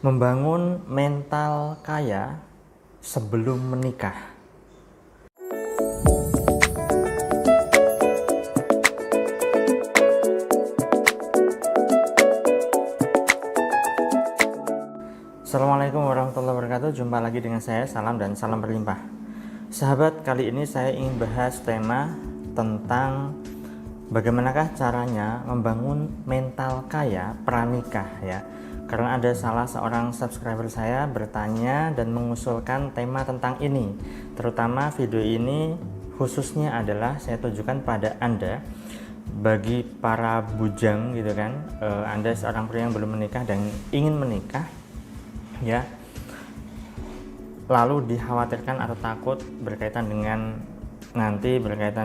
Membangun mental kaya sebelum menikah. Assalamualaikum warahmatullahi wabarakatuh. Jumpa lagi dengan saya, salam dan salam berlimpah. Sahabat, kali ini saya ingin bahas tema tentang bagaimanakah caranya membangun mental kaya pranikah ya. Karena ada salah seorang subscriber saya bertanya dan mengusulkan tema tentang ini. Terutama video ini khususnya adalah saya tujukan pada Anda, bagi para bujang gitu kan. Anda seorang pria yang belum menikah dan ingin menikah ya, lalu dikhawatirkan atau takut berkaitan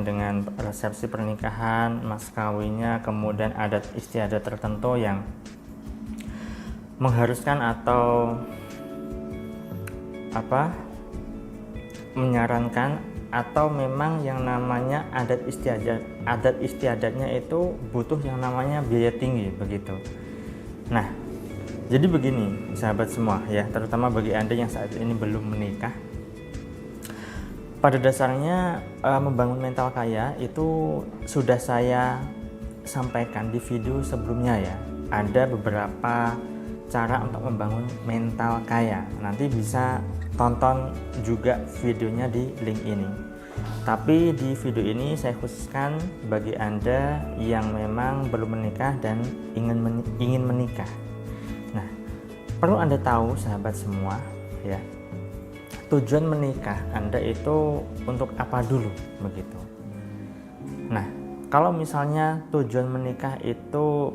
dengan resepsi pernikahan, mas kawinnya, kemudian adat istiadat tertentu yang mengharuskan atau menyarankan, atau memang yang namanya adat istiadatnya itu butuh yang namanya biaya tinggi begitu. Nah, jadi begini sahabat semua ya, terutama bagi Anda yang saat ini belum menikah. Pada dasarnya membangun mental kaya itu sudah saya sampaikan di video sebelumnya ya. Ada beberapa cara untuk membangun mental kaya. Nanti bisa tonton juga videonya di link ini. Tapi di video ini saya khususkan bagi Anda yang memang belum menikah dan ingin menikah. Nah, perlu Anda tahu sahabat semua ya, tujuan menikah Anda itu untuk apa dulu begitu. Nah, kalau misalnya tujuan menikah itu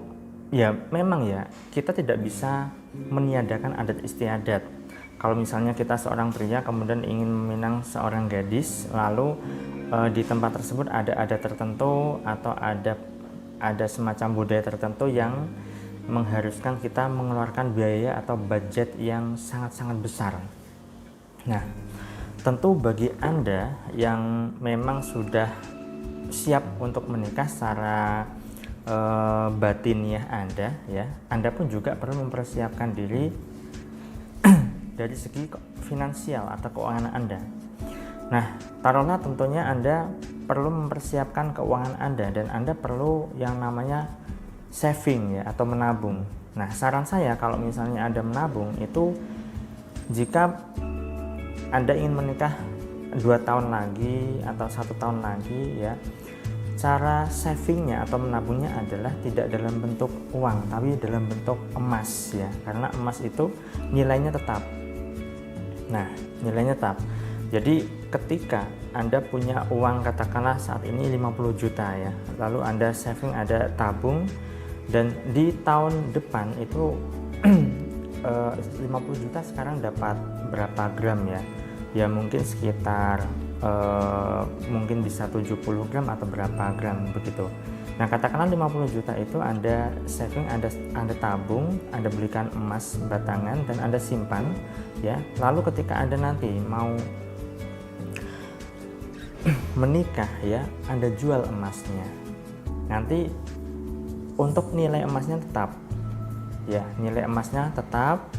ya memang ya, kita tidak bisa meniadakan adat istiadat. Kalau misalnya kita seorang pria kemudian ingin meminang seorang gadis, lalu di tempat tersebut ada adat tertentu atau ada semacam budaya tertentu yang mengharuskan kita mengeluarkan biaya atau budget yang sangat-sangat besar. Nah, tentu bagi Anda yang memang sudah siap untuk menikah secara batiniah Anda ya, Anda pun juga perlu mempersiapkan diri dari segi finansial atau keuangan Anda. Nah, taruhlah tentunya Anda perlu mempersiapkan keuangan Anda dan Anda perlu yang namanya saving ya, atau menabung. Nah, saran saya kalau misalnya Anda menabung itu, jika Anda ingin menikah 2 tahun lagi atau 1 tahun lagi ya, cara savingnya atau menabungnya adalah tidak dalam bentuk uang tapi dalam bentuk emas ya, karena emas itu nilainya tetap. Nah, nilainya tetap. Jadi ketika Anda punya uang katakanlah saat ini 50 juta ya, lalu Anda saving, ada tabung, dan di tahun depan itu 50 juta sekarang dapat berapa gram ya? Ya mungkin sekitar mungkin bisa 70 gram atau berapa gram begitu. Nah, katakanlah 50 juta itu Anda saving, Anda tabung, Anda belikan emas batangan dan Anda simpan ya. Lalu ketika Anda nanti mau menikah ya, Anda jual emasnya. Nanti untuk nilai emasnya tetap ya, nilai emasnya tetap.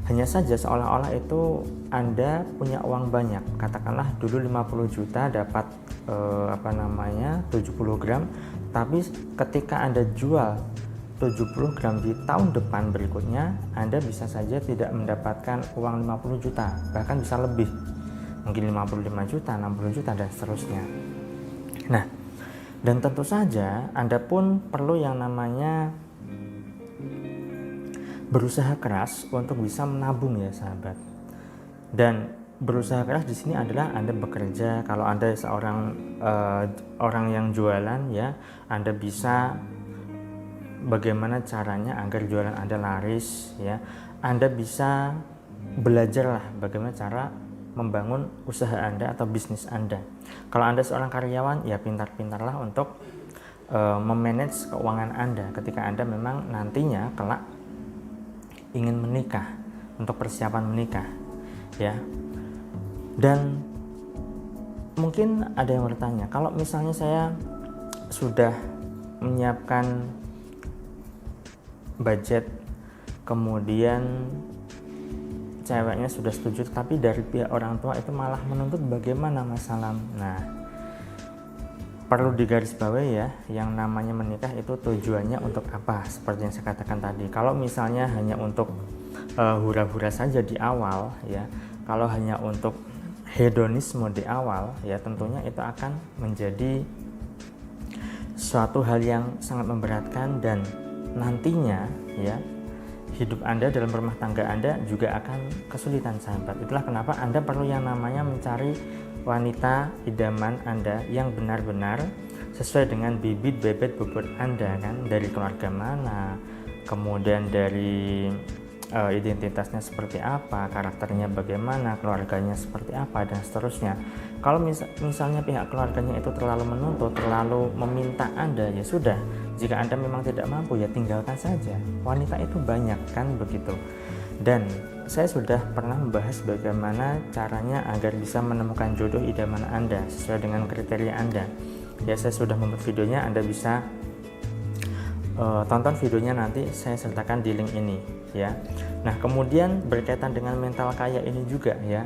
Hanya saja seolah-olah itu Anda punya uang banyak. Katakanlah dulu 50 juta dapat 70 gram, tapi ketika Anda jual 70 gram di tahun depan berikutnya, Anda bisa saja tidak mendapatkan uang 50 juta, bahkan bisa lebih. Mungkin 55 juta, 60 juta dan seterusnya. Nah, dan tentu saja Anda pun perlu yang namanya berusaha keras untuk bisa menabung ya sahabat. Dan berusaha keras di sini adalah Anda bekerja. Kalau Anda seorang orang yang jualan ya, Anda bisa bagaimana caranya agar jualan Anda laris ya. Anda bisa belajarlah bagaimana cara membangun usaha Anda atau bisnis Anda. Kalau Anda seorang karyawan ya, pintar-pintarlah untuk memanage keuangan Anda ketika Anda memang nantinya kelak ingin menikah, untuk persiapan menikah ya. Dan mungkin ada yang bertanya, kalau misalnya saya sudah menyiapkan budget, kemudian ceweknya sudah setuju, tapi dari pihak orang tua itu malah menuntut, bagaimana Mas Salam? Nah, perlu digarisbawahi ya, yang namanya menikah itu tujuannya untuk apa? Seperti yang saya katakan tadi, kalau misalnya hanya untuk hura-hura saja di awal ya, kalau hanya untuk hedonisme di awal ya, tentunya itu akan menjadi suatu hal yang sangat memberatkan, dan nantinya ya hidup Anda dalam rumah tangga Anda juga akan kesulitan, sahabat. Itulah kenapa Anda perlu yang namanya mencari wanita idaman Anda yang benar-benar sesuai dengan bibit bebet bobot Anda, kan, dari keluarga mana, kemudian dari identitasnya seperti apa, karakternya bagaimana, keluarganya seperti apa, dan seterusnya. Kalau misalnya pihak keluarganya itu terlalu menuntut, terlalu meminta Anda, ya sudah, jika Anda memang tidak mampu, ya tinggalkan saja. Wanita itu banyak, kan, begitu. Dan saya sudah pernah membahas bagaimana caranya agar bisa menemukan jodoh idaman Anda sesuai dengan kriteria Anda. Ya, saya sudah membuat videonya, Anda bisa tonton videonya, nanti saya sertakan di link ini ya. Nah, kemudian berkaitan dengan mental kaya ini juga ya,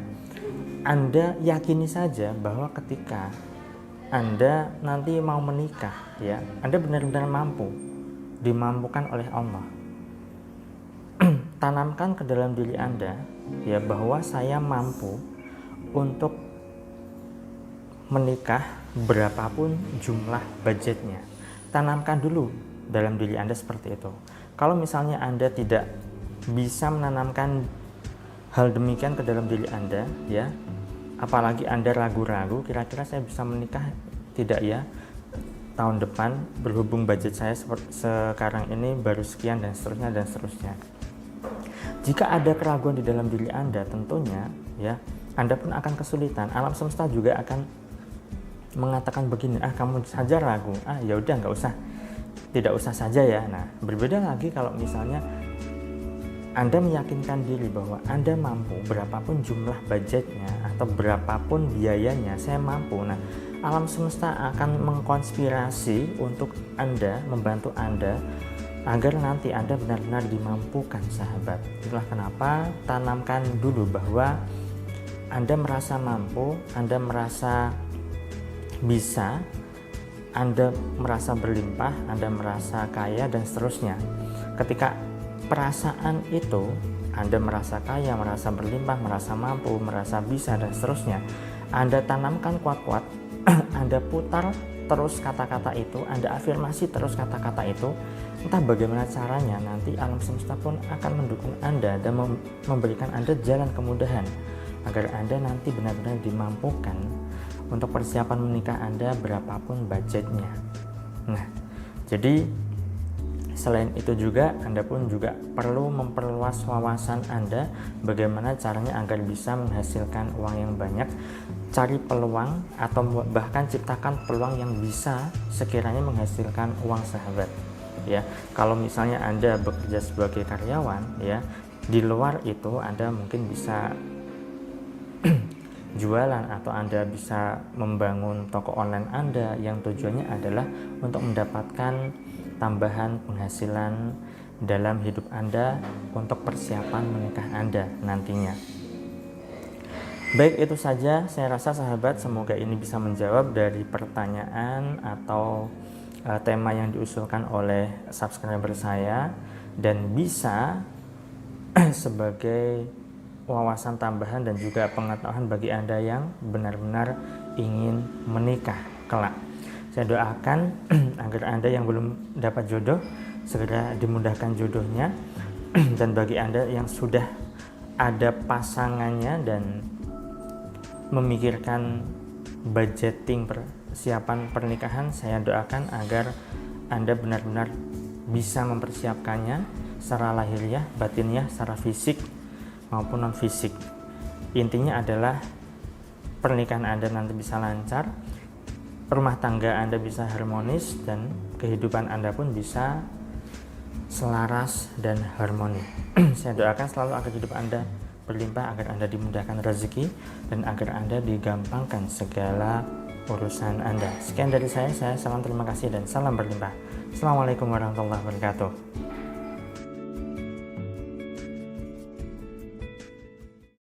Anda yakini saja bahwa ketika Anda nanti mau menikah ya, Anda benar-benar mampu, dimampukan oleh Allah. Tanamkan ke dalam diri Anda ya, bahwa saya mampu untuk menikah berapapun jumlah budgetnya. Tanamkan dulu dalam diri Anda seperti itu. Kalau misalnya Anda tidak bisa menanamkan hal demikian ke dalam diri Anda ya, apalagi Anda ragu-ragu, kira-kira saya bisa menikah tidak ya tahun depan, berhubung budget saya sekarang ini baru sekian, dan seterusnya dan seterusnya. Jika ada keraguan di dalam diri Anda, tentunya ya Anda pun akan kesulitan. Alam semesta juga akan mengatakan begini, kamu saja ragu, ya udah nggak usah, tidak usah saja ya. Nah, berbeda lagi kalau misalnya Anda meyakinkan diri bahwa Anda mampu, berapapun jumlah budgetnya atau berapapun biayanya, saya mampu. Nah, alam semesta akan mengkonspirasi untuk Anda, membantu Anda agar nanti Anda benar-benar dimampukan, sahabat. Itulah kenapa tanamkan dulu bahwa Anda merasa mampu, Anda merasa bisa, Anda merasa berlimpah, Anda merasa kaya, dan seterusnya. Ketika perasaan itu, Anda merasa kaya, merasa berlimpah, merasa mampu, merasa bisa, dan seterusnya, Anda tanamkan kuat-kuat, Anda putar terus kata-kata itu, Anda afirmasi terus kata-kata itu, entah bagaimana caranya, nanti alam semesta pun akan mendukung Anda dan memberikan Anda jalan kemudahan agar Anda nanti benar-benar dimampukan untuk persiapan menikah Anda berapapun budgetnya. Nah, jadi selain itu juga Anda pun juga perlu memperluas wawasan Anda bagaimana caranya agar bisa menghasilkan uang yang banyak. Cari peluang atau bahkan ciptakan peluang yang bisa sekiranya menghasilkan uang, sahabat. Ya, kalau misalnya Anda bekerja sebagai karyawan ya, di luar itu Anda mungkin bisa jualan, atau Anda bisa membangun toko online Anda yang tujuannya adalah untuk mendapatkan tambahan penghasilan dalam hidup Anda untuk persiapan menikah Anda nantinya. Baik, itu saja saya rasa, sahabat, semoga ini bisa menjawab dari pertanyaan atau tema yang diusulkan oleh subscriber saya, dan bisa sebagai wawasan tambahan dan juga pengetahuan bagi Anda yang benar-benar ingin menikah kelak. Saya doakan agar Anda yang belum dapat jodoh segera dimudahkan jodohnya, dan bagi Anda yang sudah ada pasangannya dan memikirkan budgeting persiapan pernikahan, saya doakan agar Anda benar-benar bisa mempersiapkannya secara lahiriah, batiniah, secara fisik maupun non fisik. Intinya adalah pernikahan Anda nanti bisa lancar, rumah tangga Anda bisa harmonis, dan kehidupan Anda pun bisa selaras dan harmoni. Saya doakan selalu agar hidup Anda berlimpah, agar Anda dimudahkan rezeki, dan agar Anda digampangkan segala urusan Anda. Sekian dari saya salam terima kasih dan salam berlimpah. Assalamualaikum warahmatullahi wabarakatuh.